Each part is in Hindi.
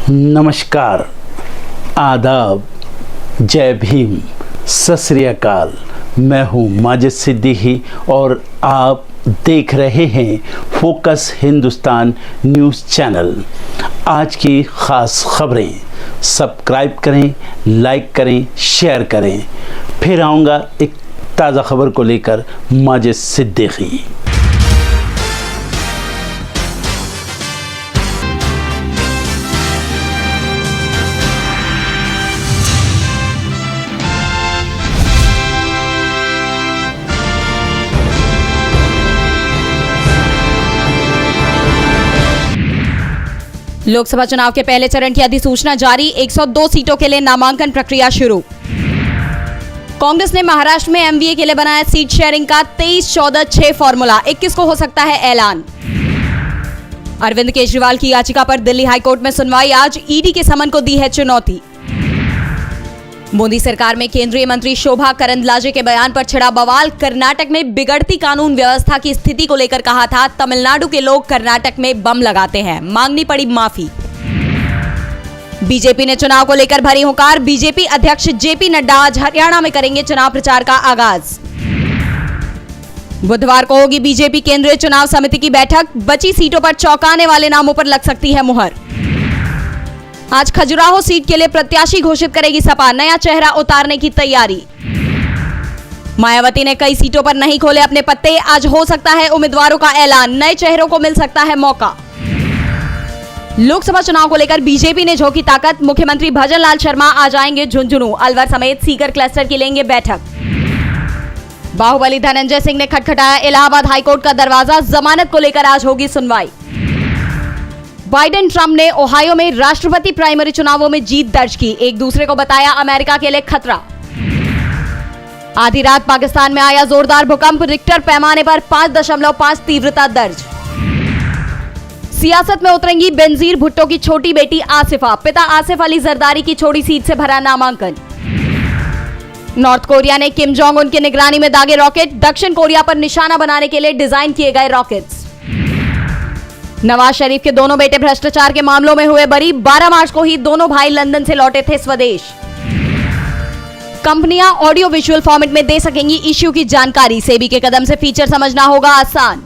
नमस्कार, आदाब, जय भीम, सत श्री अकाल। मैं हूँ माजिद सिद्दीकी और आप देख रहे हैं फोकस हिंदुस्तान न्यूज़ चैनल। आज की ख़ास खबरें सब्सक्राइब करें, लाइक करें, शेयर करें। फिर आऊँगा एक ताज़ा खबर को लेकर माजिद सिद्दीकी। लोकसभा चुनाव के पहले चरण की अधिसूचना जारी। 102 सीटों के लिए नामांकन प्रक्रिया शुरू। कांग्रेस ने महाराष्ट्र में एमवीए के लिए बनाया सीट शेयरिंग का 23-14-6 फॉर्मूला। 21 को हो सकता है ऐलान। अरविंद केजरीवाल की याचिका पर दिल्ली हाईकोर्ट में सुनवाई आज। ईडी के समन को दी है चुनौती। मोदी सरकार में केंद्रीय मंत्री शोभा करंदलाजे के बयान पर छिड़ा बवाल। कर्नाटक में बिगड़ती कानून व्यवस्था की स्थिति को लेकर कहा था, तमिलनाडु के लोग कर्नाटक में बम लगाते हैं, मांगनी पड़ी माफी। बीजेपी ने चुनाव को लेकर भरी हुंकार। बीजेपी अध्यक्ष जेपी नड्डा आज हरियाणा में करेंगे चुनाव प्रचार का आगाज। बुधवार को होगी बीजेपी केंद्रीय चुनाव समिति की बैठक। बची सीटों पर चौंकाने वाले नामों पर लग सकती है मुहर। आज खजुराहो सीट के लिए प्रत्याशी घोषित करेगी सपा। नया चेहरा उतारने की तैयारी। मायावती ने कई सीटों पर नहीं खोले अपने पत्ते। आज हो सकता है उम्मीदवारों का ऐलान। नए चेहरों को मिल सकता है मौका। लोकसभा चुनाव को लेकर बीजेपी ने झोंकी ताकत। मुख्यमंत्री भजनलाल शर्मा आज आएंगे झुंझुनू। अलवर समेत सीकर क्लस्टर की लेंगे बैठक। बाहुबली धनंजय सिंह ने खटखटाया इलाहाबाद हाईकोर्ट का दरवाजा। जमानत को लेकर आज होगी सुनवाई। बाइडेन ट्रंप ने ओहायो में राष्ट्रपति प्राइमरी चुनावों में जीत दर्ज की। एक दूसरे को बताया अमेरिका के लिए खतरा। आधी रात पाकिस्तान में आया जोरदार भूकंप। रिक्टर पैमाने पर 5.5 तीव्रता दर्ज। सियासत में उतरेंगी बेनजीर भुट्टो की छोटी बेटी आसिफा। पिता आसिफ अली जरदारी की छोटी सीट से भरा नामांकन। नॉर्थ कोरिया ने किम जोंग उन की निगरानी में दागे रॉकेट। दक्षिण कोरिया पर निशाना बनाने के लिए डिजाइन किए गए रॉकेट्स। नवाज शरीफ के दोनों बेटे भ्रष्टाचार के मामलों में हुए बरी। 12 मार्च को ही दोनों भाई लंदन से लौटे थे स्वदेश। कंपनियां ऑडियो विजुअल फॉर्मेट में दे सकेंगी इश्यू की जानकारी। सेबी के कदम से फीचर समझना होगा आसान।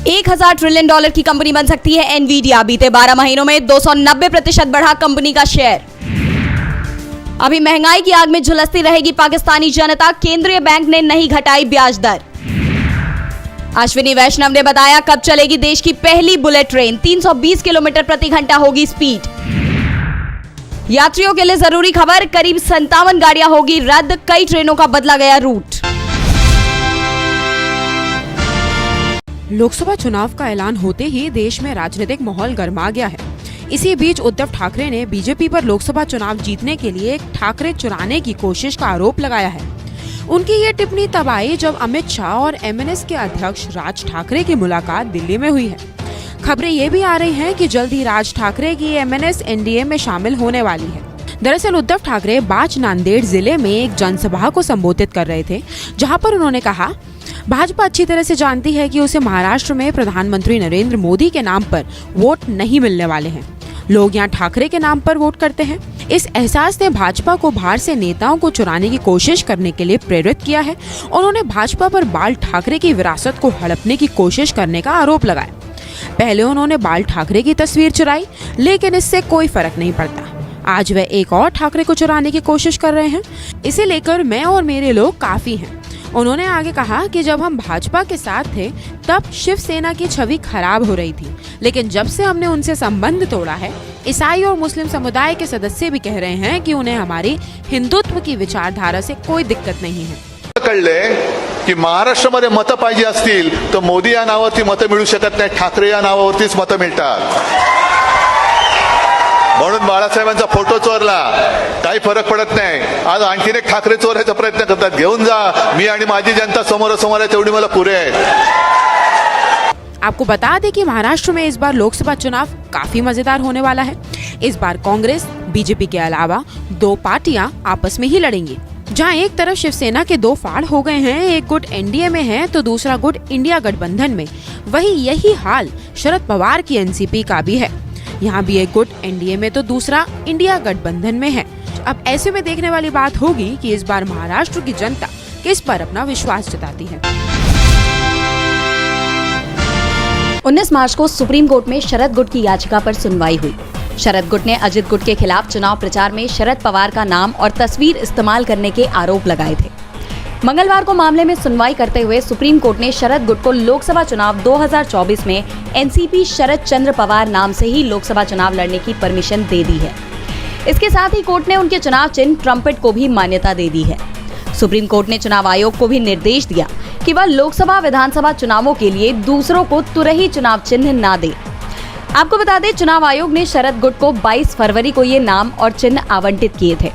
$1000 ट्रिलियन की कंपनी बन सकती है एनवीडिया। बीते 12 महीनों में 290% बढ़ा कंपनी का शेयर। अभी महंगाई की आग में झुलसती रहेगी पाकिस्तानी जनता। केंद्रीय बैंक ने नहीं घटाई ब्याज दर। अश्विनी वैष्णव ने बताया कब चलेगी देश की पहली बुलेट ट्रेन। 320 किलोमीटर प्रति घंटा होगी स्पीड। यात्रियों के लिए जरूरी खबर। करीब 57 गाड़ियां होगी रद्द। कई ट्रेनों का बदला गया रूट। लोकसभा चुनाव का ऐलान होते ही देश में राजनीतिक माहौल गर्मा गया है। इसी बीच उद्धव ठाकरे ने बीजेपी पर लोकसभा चुनाव जीतने के लिए ठाकरे चुराने की कोशिश का आरोप लगाया है। उनकी ये टिप्पणी तब आई जब अमित शाह और एमएनएस के अध्यक्ष राज ठाकरे की मुलाकात दिल्ली में हुई है। खबरें ये भी आ रही हैं कि जल्द ही राज ठाकरे की एमएनएस एनडीए में शामिल होने वाली है। दरअसल उद्धव ठाकरे बाच नांदेड़ जिले में एक जनसभा को संबोधित कर रहे थे, जहां पर उन्होंने कहा, भाजपा अच्छी तरह से जानती है कि उसे महाराष्ट्र में प्रधानमंत्री नरेंद्र मोदी के नाम पर वोट नहीं मिलने वाले हैं। लोग यहाँ ठाकरे के नाम पर वोट करते हैं। इस एहसास ने भाजपा को बाहर से नेताओं को चुराने की कोशिश करने के लिए प्रेरित किया है। उन्होंने भाजपा पर बाल ठाकरे की विरासत को हड़पने की कोशिश करने का आरोप लगाया। पहले उन्होंने बाल ठाकरे की तस्वीर चुराई, लेकिन इससे कोई फर्क नहीं पड़ता। आज वह एक और ठाकरे को चुराने की कोशिश कर रहे हैं। इसे लेकर मैं और मेरे लोग काफी हैं। उन्होंने आगे कहा कि जब हम भाजपा के साथ थे तब शिवसेना की छवि खराब हो रही थी, लेकिन जब से हमने उनसे संबंध तोड़ा है, ईसाई और मुस्लिम समुदाय के सदस्य भी कह रहे हैं कि उन्हें हमारी हिंदुत्व की विचारधारा से कोई दिक्कत नहीं है। कळले की महाराष्ट्रामध्ये मतं पाहिजे असतील तर मोदी या नावावरती मतं मिळू शकत नाही, ठाकरे या नावावरतीच मतं मिळतात। म्हणून बाळासाहेबांचा फोटो चोरला, काही फरक पडत नाही। आज आणखीन एक ठाकरे चोरायचा प्रयत्न करतात। घेऊन जा, मी आणि माझी जनता समोरासमोर आहे, तेवढी मला पुरे आहे। आपको बता दें कि महाराष्ट्र में इस बार लोकसभा चुनाव काफी मजेदार होने वाला है। इस बार कांग्रेस, बीजेपी के अलावा 2 पार्टियां आपस में ही लड़ेंगी। जहां एक तरफ शिवसेना के 2 फाड़ हो गए हैं, एक गुट एनडीए में है तो दूसरा गुट इंडिया गठबंधन में, वही यही हाल शरद पवार की एनसीपी का भी है। यहाँ भी एक गुट एनडीए में तो दूसरा इंडिया गठबंधन में है। अब ऐसे में देखने वाली बात होगी कि इस बार महाराष्ट्र की जनता किस पर अपना विश्वास जताती है। 19 मार्च को सुप्रीम कोर्ट में शरद गुट की याचिका पर सुनवाई हुई। शरद गुट ने अजित गुट के खिलाफ चुनाव प्रचार में शरद पवार का नाम और तस्वीर इस्तेमाल करने के आरोप लगाए थे। मंगलवार को मामले में सुनवाई करते हुए सुप्रीम कोर्ट ने शरद गुट को लोकसभा चुनाव 2024 में एनसीपी शरद चंद्र पवार नाम से ही लोकसभा चुनाव लड़ने की परमिशन दे दी है। इसके साथ ही कोर्ट ने उनके चुनाव चिन्ह ट्रम्पेट को भी मान्यता दे दी है। सुप्रीम कोर्ट ने चुनाव आयोग को भी निर्देश दिया कि वह लोकसभा विधानसभा चुनावों के लिए दूसरों को तुरही चुनाव चिन्ह न दे। आपको बता दें, चुनाव आयोग ने शरद गुट को 22 फरवरी को ये नाम और चिन्ह आवंटित किए थे।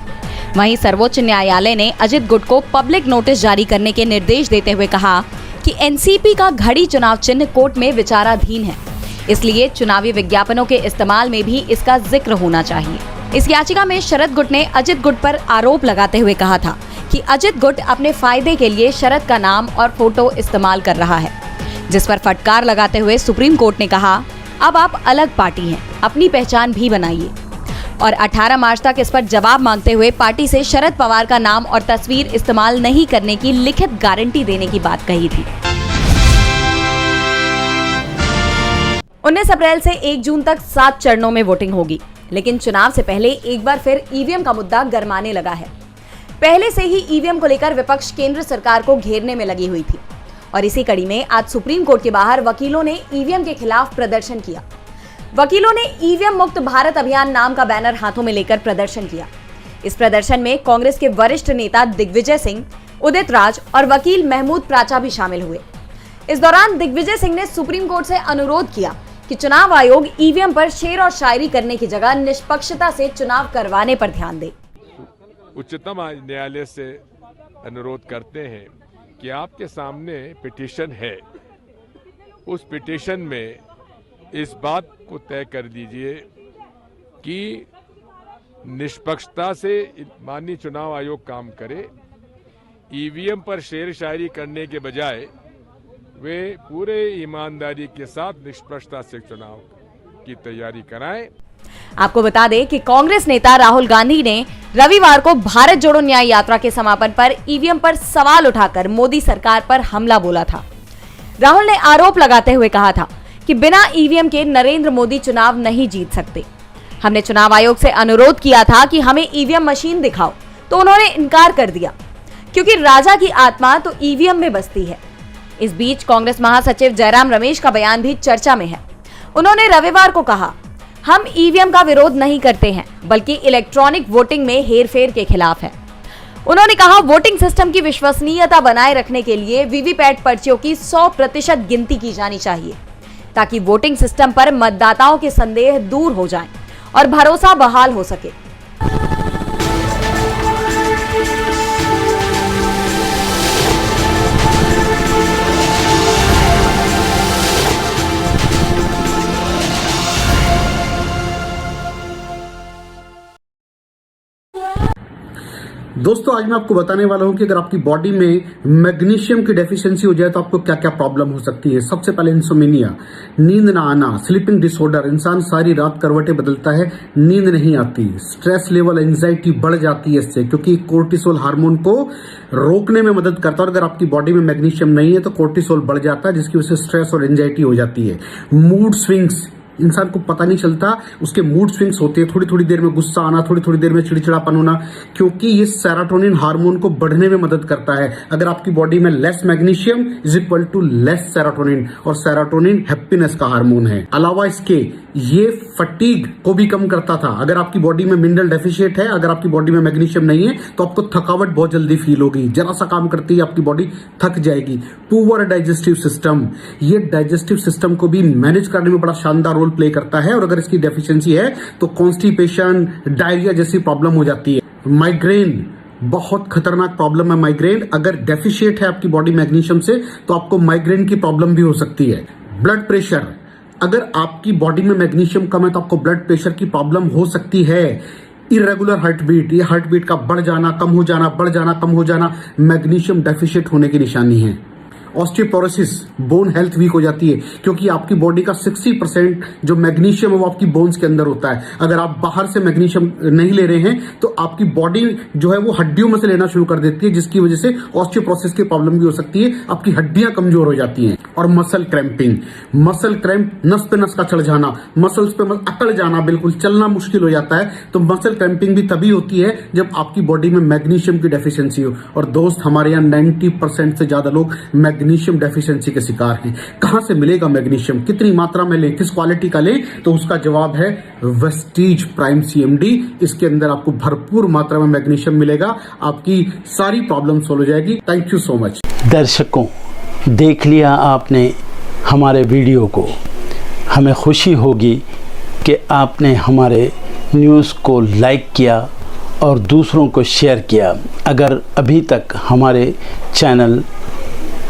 वहीं सर्वोच्च न्यायालय ने अजित गुट को पब्लिक नोटिस जारी करने के निर्देश देते हुए कहा कि एनसीपी का घड़ी चुनाव चिन्ह कोर्ट में विचाराधीन है, इसलिए चुनावी विज्ञापनों के इस्तेमाल में भी इसका जिक्र होना चाहिए। इस याचिका में शरद गुट ने अजित गुट पर आरोप लगाते हुए कहा था कि अजित गुट अपने फायदे के लिए शरद का नाम और फोटो इस्तेमाल कर रहा है, जिस पर फटकार लगाते हुए सुप्रीम कोर्ट ने कहा, अब आप अलग पार्टी हैं, अपनी पहचान भी बनाइए। और 18 मार्च तक इस पर जवाब मांगते हुए पार्टी से शरद पवार का नाम और तस्वीर इस्तेमाल नहीं करने की लिखित गारंटी देने की बात कही थी। 19 अप्रैल से 1 जून तक 7 चरणों में वोटिंग होगी, लेकिन चुनाव से पहले एक बार फिर ईवीएम का मुद्दा गरमाने लगा है। पहले से ही ईवीएम को लेकर विपक्ष केंद्र सरकार को घेरने में लगी हुई थी और इसी कड़ी में आज सुप्रीम कोर्ट के बाहर वकीलों ने ईवीएम के खिलाफ प्रदर्शन किया। वकीलों ने ईवीएम मुक्त भारत अभियान नाम का बैनर हाथों में लेकर प्रदर्शन किया। इस प्रदर्शन में कांग्रेस के वरिष्ठ नेता दिग्विजय सिंह, उदित राज और वकील महमूद प्राचा भी शामिल हुए। इस दौरान दिग्विजय सिंह ने सुप्रीम कोर्ट से अनुरोध किया कि चुनाव आयोग ईवीएम पर शेर और शायरी करने की जगह निष्पक्षता से चुनाव करवाने पर ध्यान दे। उच्चतम न्यायालय से अनुरोध करते हैं कि आपके सामने पिटीशन है, उस पिटीशन में इस बात को तय कर दीजिए कि निष्पक्षता से माननीय चुनाव आयोग काम करे। ईवीएम पर शेर शायरी करने के बजाय वे पूरे ईमानदारी के साथ निष्पक्षता से चुनाव की तैयारी कराएं। आपको बता दें कि कांग्रेस नेता राहुल गांधी ने रविवार को भारत जोड़ो न्याय यात्रा के समापन पर ईवीएम पर सवाल उठाकर मोदी सरकार पर हमला बोला था। राहुल ने आरोप लगाते हुए कहा था कि बिना ईवीएम के नरेंद्र मोदी चुनाव नहीं जीत सकते। हमने चुनाव आयोग से अनुरोध किया था कि हमें ईवीएम मशीन दिखाओ, तो उन्होंने इनकार कर दिया, क्योंकि राजा की आत्मा तो ईवीएम में बसती है। इस बीच कांग्रेस महासचिव जयराम रमेश का बयान भी चर्चा में है। उन्होंने रविवार को कहा, हम ईवीएम का विरोध नहीं करते हैं, बल्कि इलेक्ट्रॉनिक वोटिंग में हेरफेर के खिलाफ है। उन्होंने कहा, वोटिंग सिस्टम की विश्वसनीयता बनाए रखने के लिए वीवीपैट पर्चियों की 100% गिनती की जानी चाहिए, ताकि वोटिंग सिस्टम पर मतदाताओं के संदेह दूर हो जाएं और भरोसा बहाल हो सके। दोस्तों, आज मैं आपको बताने वाला हूं कि अगर आपकी बॉडी में मैग्नीशियम की डेफिशिएंसी हो जाए तो आपको क्या क्या प्रॉब्लम हो सकती है। सबसे पहले इंसोमेनिया, नींद ना आना, स्लीपिंग डिसऑर्डर, इंसान सारी रात करवटें बदलता है, नींद नहीं आती, स्ट्रेस लेवल, एंजाइटी बढ़ जाती है इससे, क्योंकि कोर्टिसोल हार्मोन को रोकने में मदद करता है। और अगर आपकी बॉडी में मैग्नीशियम नहीं है तो कोर्टिसोल बढ़ जाता है, जिसकी वजह से स्ट्रेस और एंजाइटी हो जाती है। मूड स्विंग्स, इंसान को पता नहीं चलता उसके मूड स्विंग्स होते हैं, थोड़ी थोड़ी देर में गुस्सा आना, थोड़ी थोड़ी देर में चिड़चिड़ापन होना, क्योंकि ये सेरोटोनिन हार्मोन को बढ़ने में मदद करता है। अगर आपकी बॉडी में less magnesium is equal to less serotonin, और सेरोटोनिन हैप्पीनेस का हार्मोन है। अलावा इसके ये फटीग को भी कम करता था। अगर आपकी बॉडी में मिनरल डेफिशिएट है, अगर आपकी बॉडी में मैग्नीशियम नहीं है तो आपको थकावट बहुत जल्दी फील होगी, जरा सा काम करती है आपकी बॉडी थक जाएगी। पुअर डाइजेस्टिव सिस्टम, ये डाइजेस्टिव सिस्टम को भी मैनेज करने में बड़ा शानदार रोल प्ले करता है, और अगर इसकी डेफिशिएंसी है तो कॉन्स्टिपेशन, डायरिया जैसी प्रॉब्लम हो जाती है। माइग्रेन, बहुत खतरनाक प्रॉब्लम है माइग्रेन। अगर डेफिशिएट है आपकी बॉडी मैग्नीशियम से तो आपको माइग्रेन की प्रॉब्लम भी हो सकती है। ब्लड प्रेशर, अगर आपकी बॉडी में मैग्नीशियम कम है तो आपको ब्लड प्रेशर की प्रॉब्लम हो सकती है। इरेगुलर हार्टबीट, ये हार्टबीट का बढ़ जाना, कम हो जाना, बढ़ जाना, कम हो जाना, मैग्नीशियम डेफिशिएट होने की निशानी है। ऑस्टियोपोरोसिस, बोन हेल्थ वीक हो जाती है, क्योंकि आपकी बॉडी का 60% जो मैग्नीशियम है वो आपकी बोन्स के अंदर होता है। अगर आप बाहर से मैग्नीशियम नहीं ले रहे हैं तो आपकी बॉडी जो है वो हड्डियों में से लेना शुरू कर देती है, जिसकी वजह से ऑस्टियोपोरोसिस की प्रॉब्लम भी हो सकती है, आपकी हड्डियां कमजोर हो जाती हैं। और मसल क्रैम्पिंग, मसल क्रैम्प, नस पे नस का चढ़ जाना, मसल्स पे अकड़ जाना, बिल्कुल चलना मुश्किल हो जाता है। तो मसल क्रैम्पिंग भी तभी होती है जब आपकी बॉडी में मैग्नीशियम की डेफिशिएंसी हो। और दोस्त, हमारे यहाँ 90% से ज्यादा लोग मैग्नीशियम डेफिशिएंसी के शिकार हैं। कहां से मिलेगा मैग्नीशियम, कितनी मात्रा में लें, किस क्वालिटी का लें? तो उसका जवाब है वेस्टीज प्राइम CMD। इसके अंदर आपको भरपूर मात्रा में मैग्नीशियम मिलेगा, आपकी सारी प्रॉब्लम सॉल्व हो जाएगी। Thank you so much. दर्शकों, देख लिया आपने हमारे वीडियो को। हमें खुशी होगी कि आपने हमारे न्यूज़ को लाइक किया और दूसरों को शेयर किया। अगर अभी तक हमारे चैनल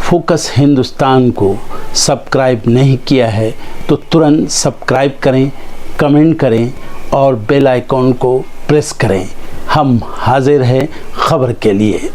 फोकस हिंदुस्तान को सब्सक्राइब नहीं किया है तो तुरंत सब्सक्राइब करें, कमेंट करें और बेल आइकॉन को प्रेस करें। हम हाजिर हैं खबर के लिए।